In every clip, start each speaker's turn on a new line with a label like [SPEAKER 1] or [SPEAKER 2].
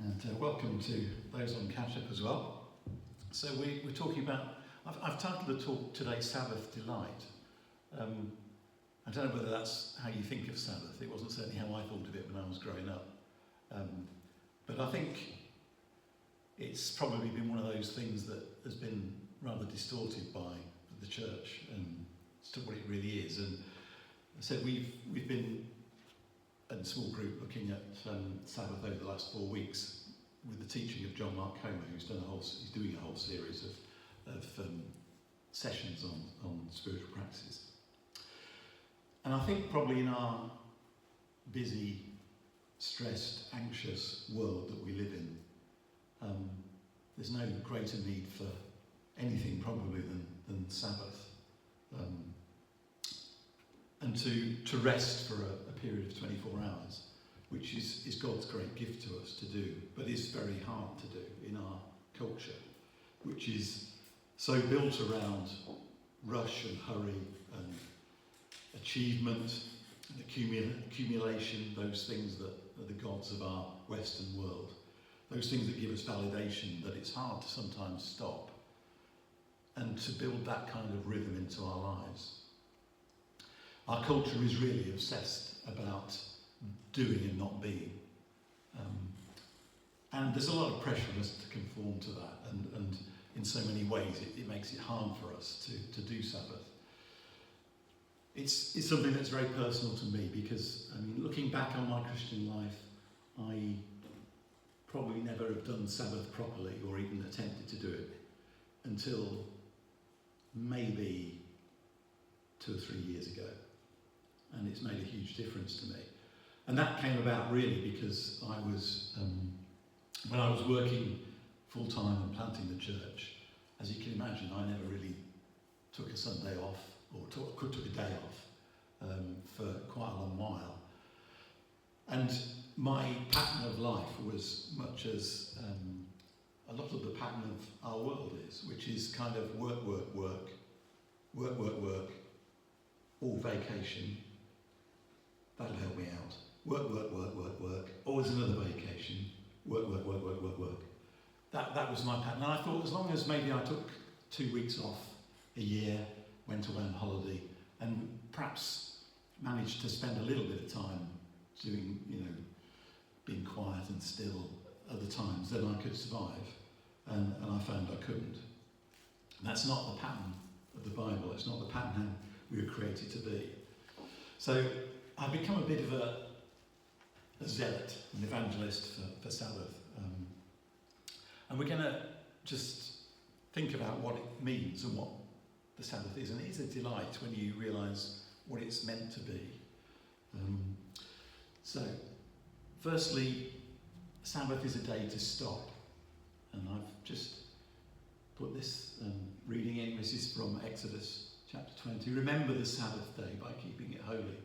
[SPEAKER 1] And welcome to those on catch-up as well. So we're talking about, I've titled the talk today Sabbath Delight. I don't know whether that's how you think of Sabbath. It wasn't certainly how I thought of it when I was growing up. But I think it's probably been one of those things that has been rather distorted by the church as to what it really is. And I said we've been in a small group looking at Sabbath over the last 4 weeks with the teaching of John Mark Comer, who's doing a whole series of sessions on spiritual practices. And I think probably in our busy, stressed, anxious world that we live in, there's no greater need for anything probably than Sabbath. And to rest for a period of 24 hours, which is God's great gift to us to do, but is very hard to do in our culture, which is so built around rush and hurry and achievement and accumulation, those things that are the gods of our Western world, those things that give us validation, that it's hard to sometimes stop and to build that kind of rhythm into our lives. Our culture is really obsessed about doing and not being. And there's a lot of pressure on us to conform to that, and in so many ways it makes it hard for us to do Sabbath. It's something that's very personal to me because, I mean, looking back on my Christian life, I probably never have done Sabbath properly or even attempted to do it until maybe 2 or 3 years ago. And it's made a huge difference to me. And that came about really because I was, when I was working full-time and planting the church, as you can imagine, I never really took a Sunday off or took a day off for quite a long while. And my pattern of life was much as a lot of the pattern of our world is, which is kind of work, all vacation. That'll help me out. Work. Always another vacation. Work. That was my pattern. And I thought as long as maybe I took 2 weeks off a year, went away on holiday, and perhaps managed to spend a little bit of time doing, being quiet and still other times, then I could survive. And I found I couldn't. And that's not the pattern of the Bible. It's not the pattern how we were created to be. So I've become a bit of a zealot, an evangelist for Sabbath. And we're going to just think about what it means and what the Sabbath is. And it is a delight when you realise what it's meant to be. So, firstly, Sabbath is a day to stop. And I've just put this reading in. This is from Exodus chapter 20. Remember the Sabbath day by keeping it holy.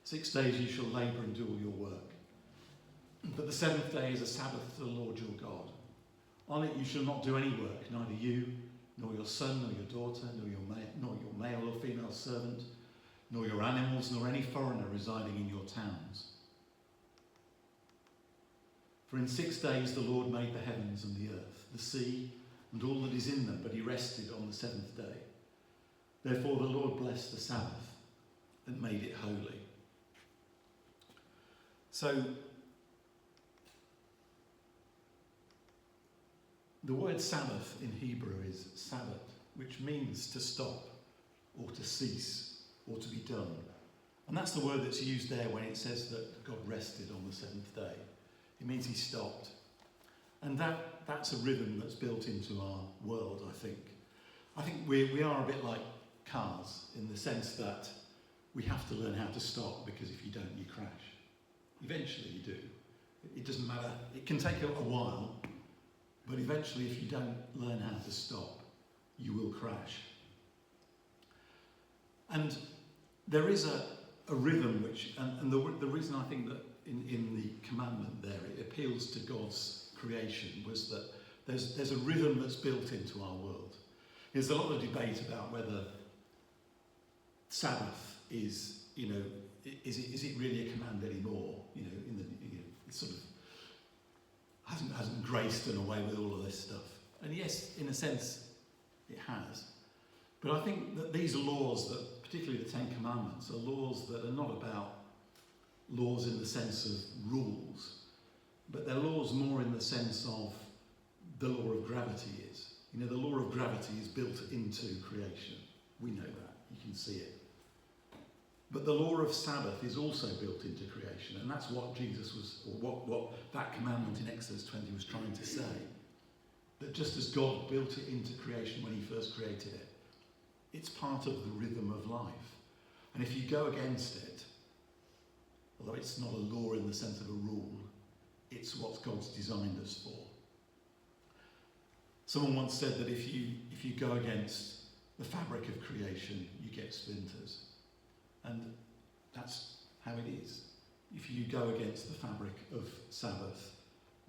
[SPEAKER 1] 6 days you shall labour and do all your work. But the 7th day is a Sabbath to the Lord your God. On it you shall not do any work, neither you, nor your son, nor your daughter, nor your male or female servant, nor your animals, nor any foreigner residing in your towns. For in 6 days the Lord made the heavens and the earth, the sea, and all that is in them, but he rested on the 7th day. Therefore the Lord blessed the Sabbath and made it holy. So, the word Sabbath in Hebrew is Sabbath, which means to stop or to cease or to be done. And that's the word that's used there when it says that God rested on the 7th day. It means he stopped. And that's a rhythm that's built into our world, I think. I think we are a bit like cars in the sense that we have to learn how to stop because if you don't, you crash. Eventually you do. It doesn't matter. It can take a while, but eventually if you don't learn how to stop, you will crash. And there is a rhythm which, and the reason I think that in the commandment there, it appeals to God's creation, was that there's a rhythm that's built into our world. There's a lot of debate about whether Sabbath is, is it really a command anymore? It sort of hasn't grace done away with all of this stuff. And yes, in a sense, it has. But I think that these laws, that particularly the Ten Commandments, are laws that are not about laws in the sense of rules, but they're laws more in the sense of the law of gravity is. You know, the law of gravity is built into creation. We know that. You can see it. But the law of Sabbath is also built into creation, and that's what Jesus was, or what that commandment in Exodus 20 was trying to say. That just as God built it into creation when he first created it, it's part of the rhythm of life. And if you go against it, although it's not a law in the sense of a rule, it's what God's designed us for. Someone once said that if you go against the fabric of creation, you get splinters. And that's how it is. If you go against the fabric of Sabbath,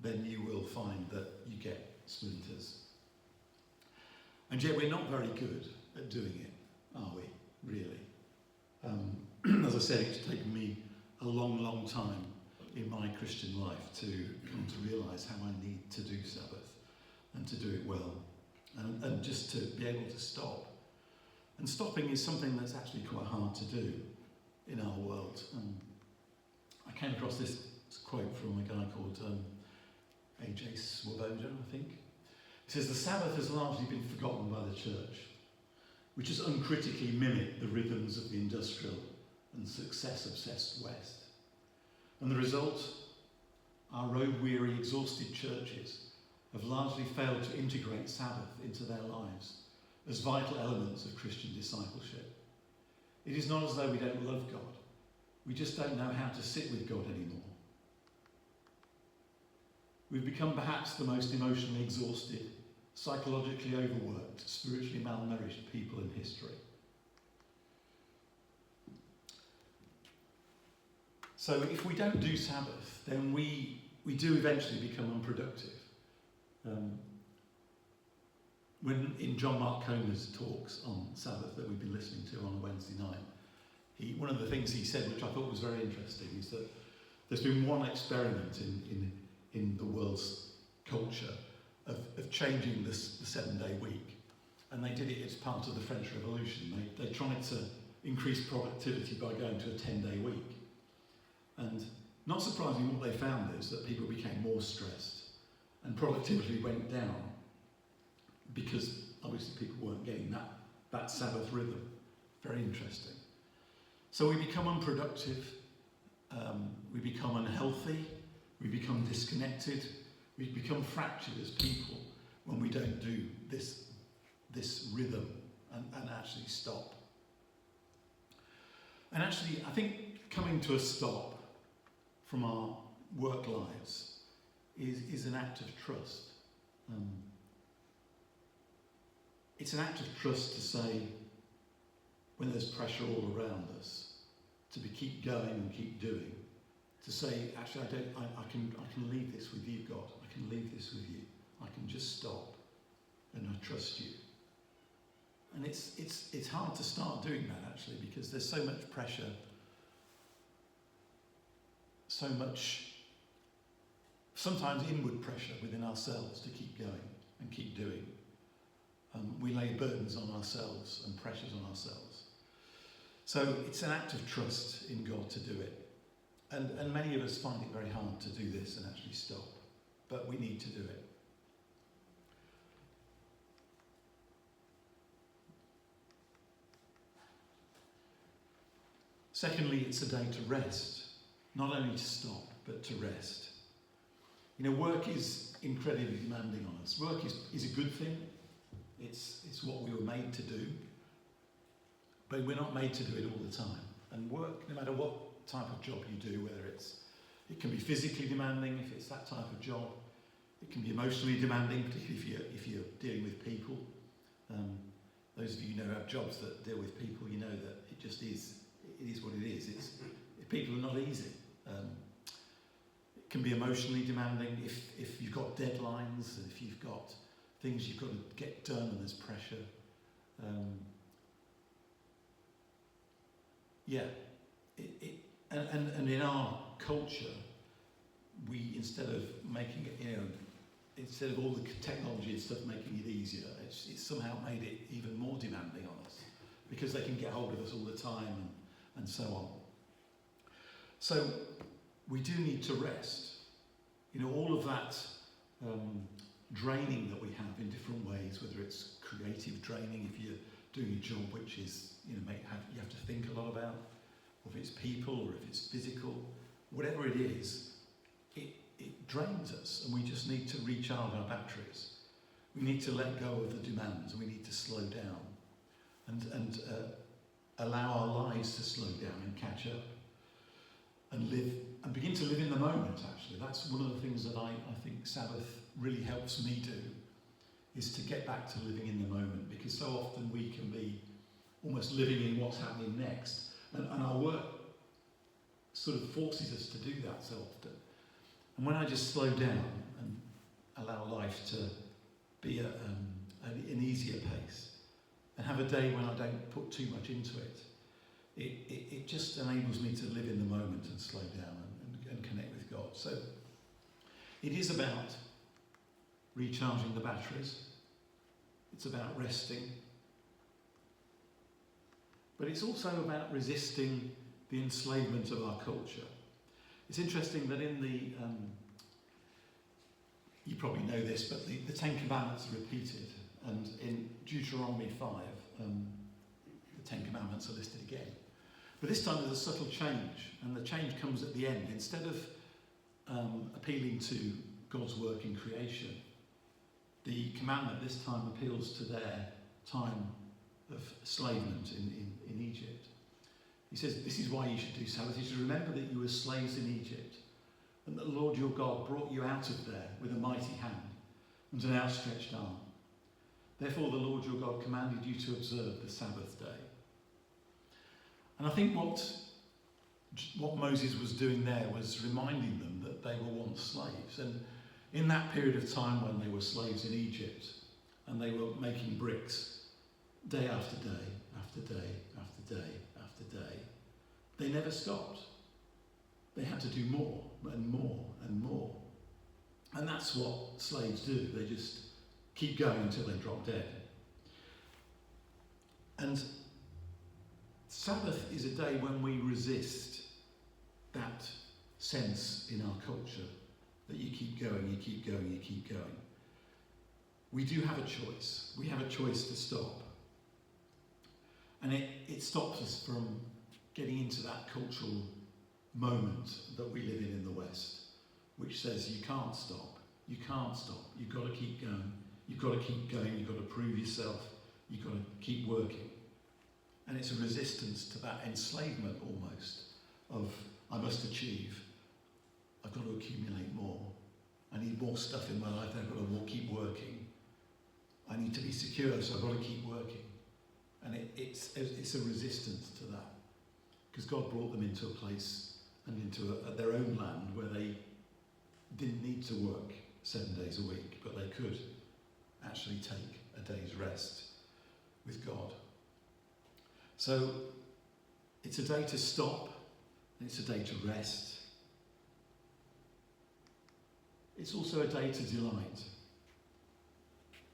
[SPEAKER 1] then you will find that you get splinters. And yet we're not very good at doing it, are we, really? As I said, it's taken me a long, long time in my Christian life to come to realise how I need to do Sabbath and to do it well, and just to be able to stop. And stopping is something that's actually quite hard to do in our world. I came across this quote from a guy called A.J. Swoboda, I think. He says, "The Sabbath has largely been forgotten by the church, which has uncritically mimicked the rhythms of the industrial and success-obsessed West. And the result, our road-weary, exhausted churches have largely failed to integrate Sabbath into their lives as vital elements of Christian discipleship. It is not as though we don't love God. We just don't know how to sit with God anymore. We've become perhaps the most emotionally exhausted, psychologically overworked, spiritually malnourished people in history." So if we don't do Sabbath, then we do eventually become unproductive. When in John Mark Comer's talks on Sabbath that we've been listening to on a Wednesday night, one of the things he said, which I thought was very interesting, is that there's been one experiment in the world's culture of changing the 7-day week. And they did it as part of the French Revolution. They tried to increase productivity by going to a 10-day week. And not surprisingly, what they found is that people became more stressed and productivity went down because obviously people weren't getting that Sabbath rhythm. Very interesting. So we become unproductive, we become unhealthy, we become disconnected, we become fractured as people when we don't do this rhythm and actually stop. And actually, I think coming to a stop from our work lives is an act of trust. It's an act of trust to say, when there's pressure all around us, to keep going and keep doing, to say, actually, I can leave this with you, God. I can leave this with you. I can just stop, and I trust you. And it's hard to start doing that, actually, because there's so much pressure, so much, sometimes inward pressure within ourselves to keep going and keep doing. We lay burdens on ourselves and pressures on ourselves. So it's an act of trust in God to do it. And many of us find it very hard to do this and actually stop. But we need to do it. Secondly, it's a day to rest. Not only to stop, but to rest. You know, work is incredibly demanding on us. Work is a good thing. It's what we were made to do. But we're not made to do it all the time. And work, no matter what type of job you do, whether it can be physically demanding if it's that type of job. It can be emotionally demanding, particularly if you're dealing with people. Those of you who have jobs that deal with people, you know that it just is. It is what it is. People are not easy. It can be emotionally demanding if you've got deadlines and if you've got things you've got to get done and there's pressure. And in our culture, we, instead of making it, instead of all the technology and stuff making it easier, it's somehow made it even more demanding on us because they can get hold of us all the time and so on. So we do need to rest. You know, all of that draining that we have in different ways, whether it's creative draining if you're doing a job which is, you know, you have to think a lot about, or if it's people or if it's physical, whatever it is, it drains us, and we just need to recharge our batteries. We need to let go of the demands, and we need to slow down and allow our lives to slow down and catch up and live and begin to live in the moment. Actually, that's one of the things that I think Sabbath really helps me do, is to get back to living in the moment, because so often we can be almost living in what's happening next, and our work sort of forces us to do that so often. And when I just slow down and allow life to be an easier pace, and have a day when I don't put too much into it, it just enables me to live in the moment and slow down and connect with God. So it is about recharging the batteries. It's about resting. But it's also about resisting the enslavement of our culture. It's interesting that in the, you probably know this, but the Ten Commandments are repeated, and in Deuteronomy 5, the Ten Commandments are listed again. But this time there's a subtle change, and the change comes at the end. Instead of appealing to God's work in creation, the commandment this time appeals to their time of enslavement in Egypt. He says, this is why you should do Sabbath. You should remember that you were slaves in Egypt, and that the Lord your God brought you out of there with a mighty hand and an outstretched arm. Therefore the Lord your God commanded you to observe the Sabbath day. And I think what Moses was doing there was reminding them that they were once slaves. And in that period of time when they were slaves in Egypt, and they were making bricks day after day, after day, after day, after day, they never stopped. They had to do more and more and more. And that's what slaves do. They just keep going until they drop dead. And Sabbath is a day when we resist that sense in our culture that you keep going, you keep going, you keep going. We do have a choice. We have a choice to stop. And it stops us from getting into that cultural moment that we live in the West, which says you can't stop, you can't stop, you've got to keep going, you've got to keep going, you've got to prove yourself, you've got to keep working. And it's a resistance to that enslavement almost of, I must achieve, I've got to accumulate more, I need more stuff in my life, I've got to keep working, I need to be secure, so I've got to keep working. And it's a resistance to that, because God brought them into a place and into their own land where they didn't need to work 7 days a week, but they could actually take a day's rest with God. So it's a day to stop, and it's a day to rest. It's also a day to delight.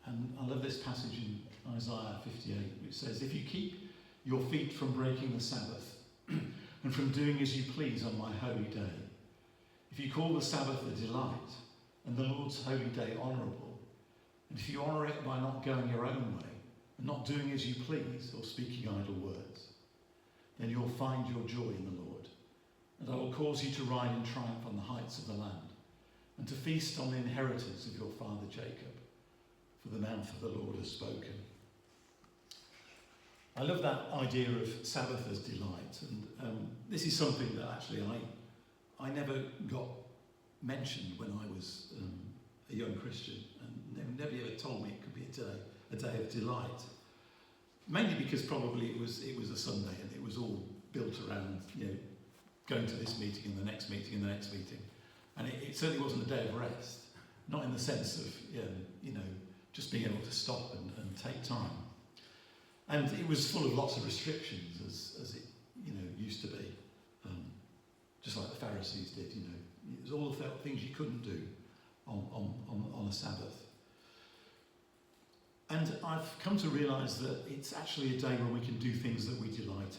[SPEAKER 1] And I love this passage in Isaiah 58, which says, if you keep your feet from breaking the Sabbath and from doing as you please on my holy day, if you call the Sabbath a delight and the Lord's holy day honourable, and if you honour it by not going your own way and not doing as you please or speaking idle words, then you'll find your joy in the Lord. And I will cause you to ride in triumph on the heights of the land and to feast on the inheritance of your father Jacob. For the mouth of the Lord has spoken. I love that idea of Sabbath as delight, and this is something that actually I never got mentioned when I was a young Christian, and nobody ever told me it could be a day of delight. Mainly because probably it was a Sunday and it was all built around, you know, going to this meeting and the next meeting and the next meeting, and it certainly wasn't a day of rest. Not in the sense of you know, just being able to stop and take time. And it was full of lots of restrictions, as it, you know, used to be. Just like the Pharisees did, you know. It was all the things you couldn't do. on a Sabbath. And I've come to realise that it's actually a day when we can do things that we delight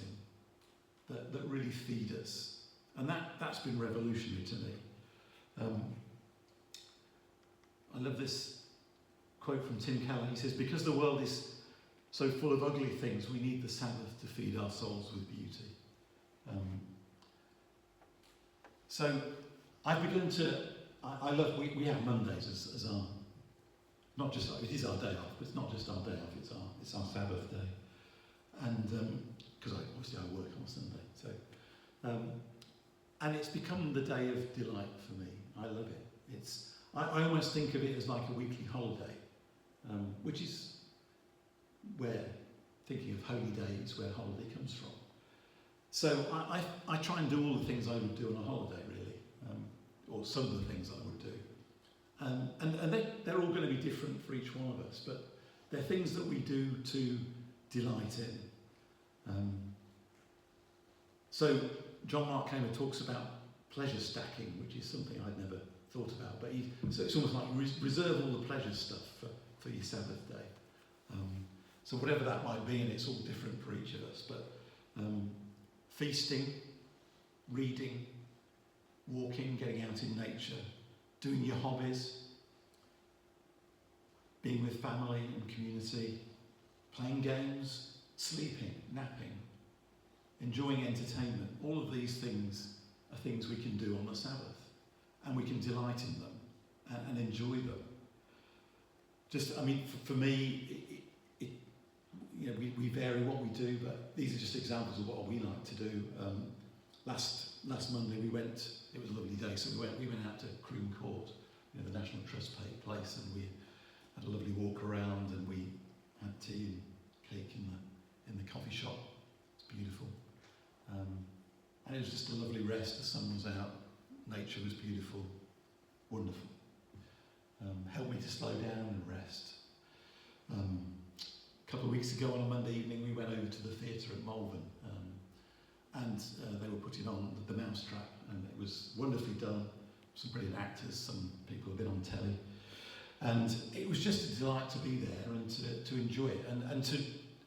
[SPEAKER 1] in, that really feed us. And that's been revolutionary to me. I love this quote from Tim Keller. He says, because the world is so full of ugly things, we need the Sabbath to feed our souls with beauty. So I've begun to, I love, we have Mondays as our, not just, it is our day off, but it's not just our day off, it's our Sabbath day. And, because obviously I work on Sunday, so, and it's become the day of delight for me. I love it. I almost think of it as like a weekly holiday, which is where, thinking of holy days, where holiday comes from. So I try and do all the things I would do on a holiday, really, or some of the things I would do. And they're all going to be different for each one of us, but they're things that we do to delight in. So John Mark Comer talks about pleasure stacking, which is something I'd never thought about, but so it's almost like reserve all the pleasure stuff for your Sabbath day. So whatever that might be, and it's all different for each of us, but feasting, reading, walking, getting out in nature, doing your hobbies, being with family and community, playing games, sleeping, napping, enjoying entertainment. All of these things are things we can do on the Sabbath, and we can delight in them and enjoy them. Just, I mean, for me, you know, we vary what we do, but these are just examples of what we like to do. Last Monday we went, it was a lovely day, so we went out to Croom Court, you know, the National Trust place, and we had a lovely walk around, and we had tea and cake in the coffee shop. It's beautiful. And it was just a lovely rest. The sun was out, nature was beautiful, wonderful. Helped me to slow down and rest. A couple of weeks ago on a Monday evening we went over to the theatre at Malvern, and they were putting on the Mousetrap, and it was wonderfully done. Some brilliant actors, some people have been on telly, and it was just a delight to be there and to enjoy it, and to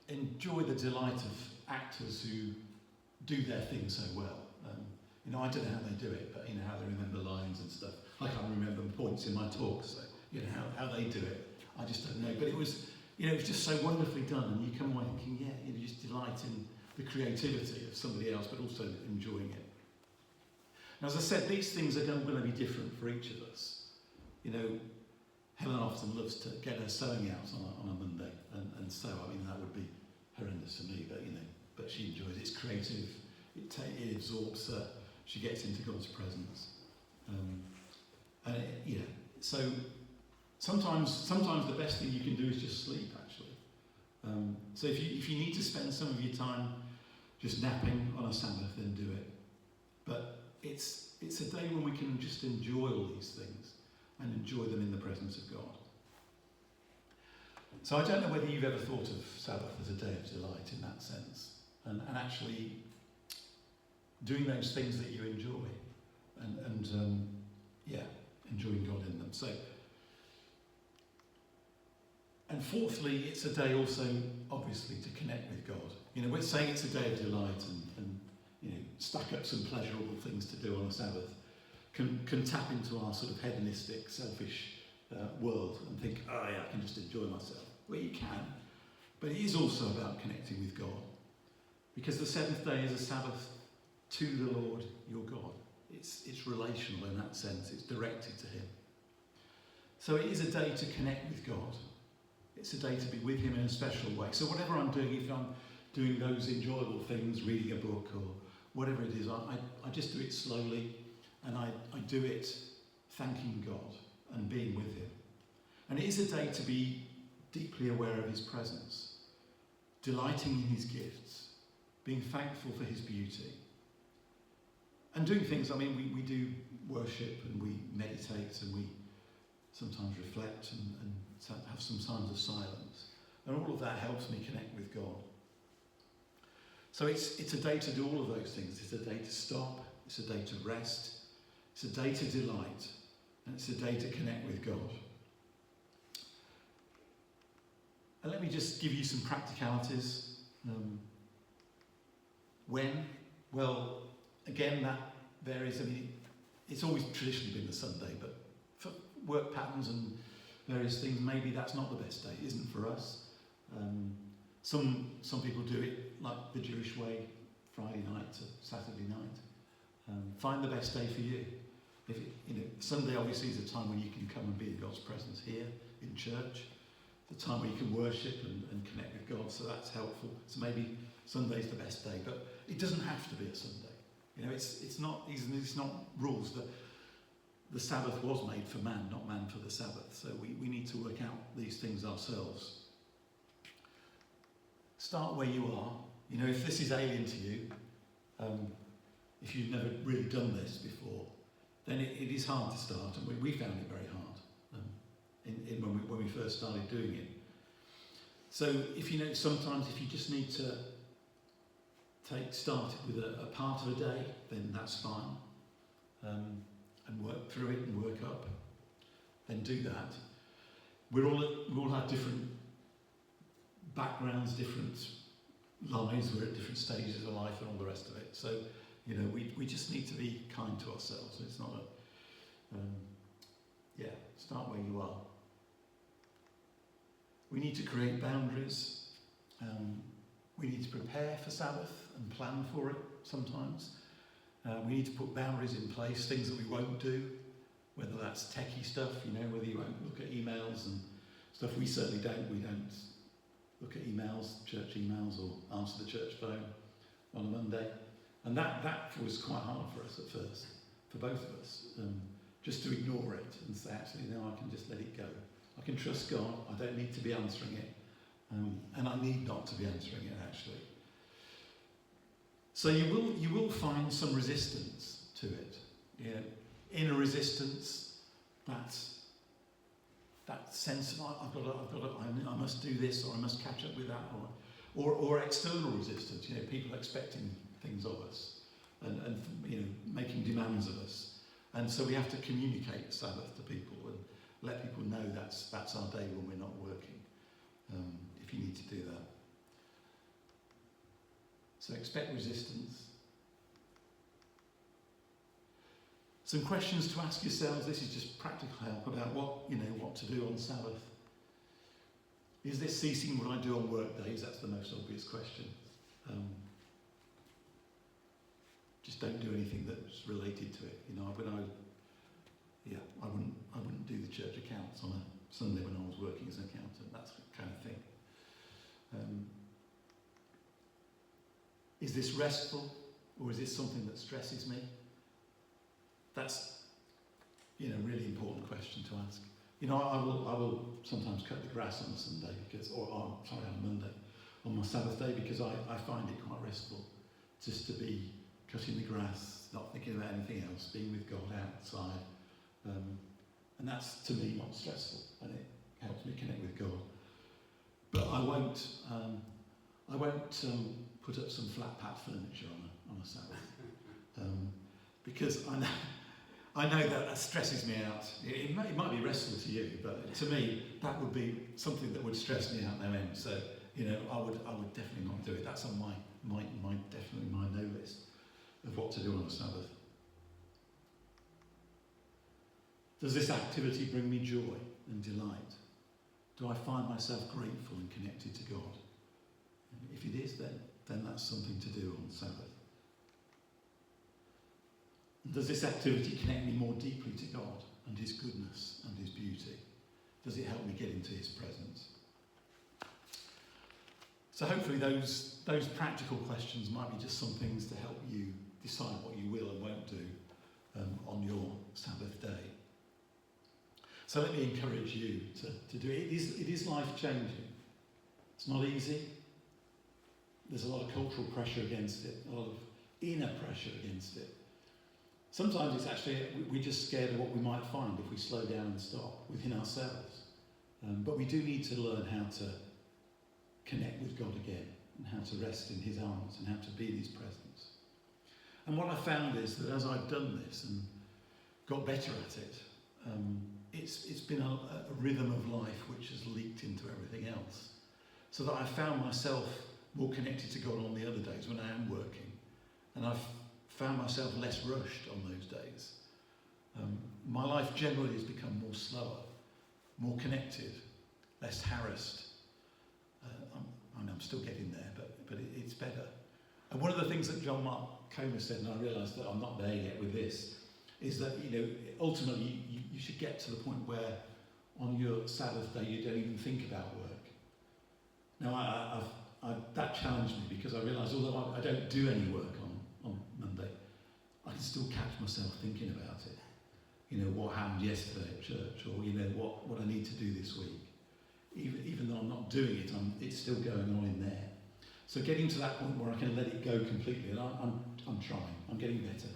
[SPEAKER 1] enjoy the delight of actors who do their thing so well. You know, I don't know how they do it, but you know, how they remember lines and stuff. I can't remember points in my talk, so you know, how they do it, I just don't know. But it was, you know, it was just so wonderfully done, and you come away thinking, yeah, you know, just delight in the creativity of somebody else, but also enjoying it. Now, as I said, these things are going to be different for each of us. You know, Helen often loves to get her sewing out on a Monday and sew. I mean, that would be horrendous for me, but you know, but she enjoys it. It's creative. It absorbs her. She gets into God's presence. And it, you know, so sometimes the best thing you can do is just sleep, actually. So if you need to spend some of your time just napping on a Sabbath, then do it. But it's a day when we can just enjoy all these things and enjoy them in the presence of God. So I don't know whether you've ever thought of Sabbath as a day of delight in that sense, and actually doing those things that you enjoy, and enjoying God in them. So, and fourthly, it's a day also, obviously, to connect with God. You know, we're saying it's a day of delight, and you know, stack up some pleasurable things to do on a Sabbath can tap into our sort of hedonistic, selfish world and think, oh yeah, I can just enjoy myself. Well, you can, but it is also about connecting with God, because the seventh day is a Sabbath to the Lord your God. It's relational in that sense. It's directed to him. So it is a day to connect with God. It's a day to be with him in a special way. So whatever I'm doing, if I'm doing those enjoyable things, reading a book or whatever it is, I just do it slowly, and I do it thanking God and being with him. And it is a day to be deeply aware of his presence, delighting in his gifts, being thankful for his beauty, and doing things. I mean, we do worship, and we meditate, and we sometimes reflect and have some times of silence. And all of that helps me connect with God. So it's a day to do all of those things. It's a day to stop. It's a day to rest. It's a day to delight. And it's a day to connect with God. And let me just give you some practicalities. When? Well, again, that varies. I mean, it's always traditionally been the Sunday, but for work patterns and various things, maybe that's not the best day. It isn't for us. Some people do it like the Jewish way, Friday night to Saturday night. Find the best day for you. Sunday obviously is a time when you can come and be in God's presence here in church. The time where you can worship and connect with God, so that's helpful. So maybe Sunday's the best day, but it doesn't have to be a Sunday. It's not rules. The Sabbath was made for man, not man for the Sabbath. So we need to work out these things ourselves. Start where you are. If this is alien to you, if you've never really done this before, then it is hard to start, and we found it very hard when we first started doing it. So sometimes if you just need to start it with a part of a day, then that's fine, and work through it and work up, then do that. We all have different backgrounds, different lives, we're at different stages of life and all the rest of it. So, we just need to be kind to ourselves. It's not start where you are. We need to create boundaries. We need to prepare for Sabbath and plan for it sometimes. We need to put boundaries in place, things that we won't do, whether that's techie stuff, whether you won't look at emails and stuff. We certainly don't. We don't look at emails, church emails, or answer the church phone on a Monday. And that was quite hard for us at first, for both of us, just to ignore it and say, actually, no, I can just let it go. I can trust God. I don't need to be answering it. And I need not to be answering it, actually. So you will find some resistance to it. Inner resistance, that sense of I must do this, or I must catch up with that, or external resistance. People expecting things of us, and making demands of us. And so we have to communicate Sabbath to people and let people know that's our day when we're not working. If you need to do that. So expect resistance. Some questions to ask yourselves. This is just practical help about what to do on Sabbath. Is this ceasing what I do on work days? That's the most obvious question. Just don't do anything that's related to it. I wouldn't do the church accounts on a Sunday when I was working as an accountant. That's the kind of thing. Is this restful, or is this something that stresses me? That's really important question to ask. I will sometimes cut the grass on a Sunday on a Monday, on my Sabbath day, because I find it quite restful just to be cutting the grass, not thinking about anything else, being with God outside. And that's, to me, not stressful, and it helps me connect with God. But I won't put up some flat-pat furniture on a Sabbath, because I know that stresses me out. It might be restful to you, but to me, that would be something that would stress me out no end. So, I would definitely not do it. That's on my no list of what to do on a Sabbath. Does this activity bring me joy and delight? Do I find myself grateful and connected to God? And if it is, then that's something to do on Sabbath. And does this activity connect me more deeply to God and His goodness and His beauty? Does it help me get into His presence? So hopefully those practical questions might be just some things to help you decide what you will and won't do on your Sabbath day. So let me encourage you to do it. It is life-changing. It's not easy. There's a lot of cultural pressure against it, a lot of inner pressure against it. Sometimes it's actually, we're just scared of what we might find if we slow down and stop within ourselves. But we do need to learn how to connect with God again, and how to rest in His arms, and how to be in His presence. And what I found is that as I've done this and got better at it, rhythm of life which has leaked into everything else. So that I found myself more connected to God on the other days when I am working. And I've found myself less rushed on those days. My life generally has become more slower, more connected, less harassed. I'm still getting there, but it's better. And one of the things that John Mark Comer said, and I realise that I'm not there yet with this, is that ultimately you should get to the point where on your Sabbath day you don't even think about work. Now that challenged me because I realised although I don't do any work on Monday, I can still catch myself thinking about it. What happened yesterday at church, or what I need to do this week. Even though I'm not doing it, it's still going on in there. So getting to that point where I can let it go completely, and I'm trying, I'm getting better.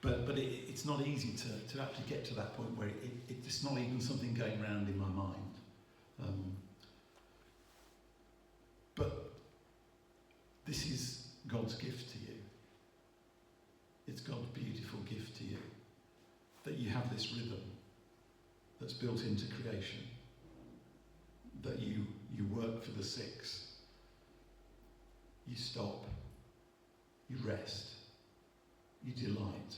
[SPEAKER 1] But it's not easy to actually get to that point where it's not even something going around in my mind. But this is God's gift to you. It's God's beautiful gift to you. That you have this rhythm that's built into creation. That you work for the 6. You stop. You rest. You delight.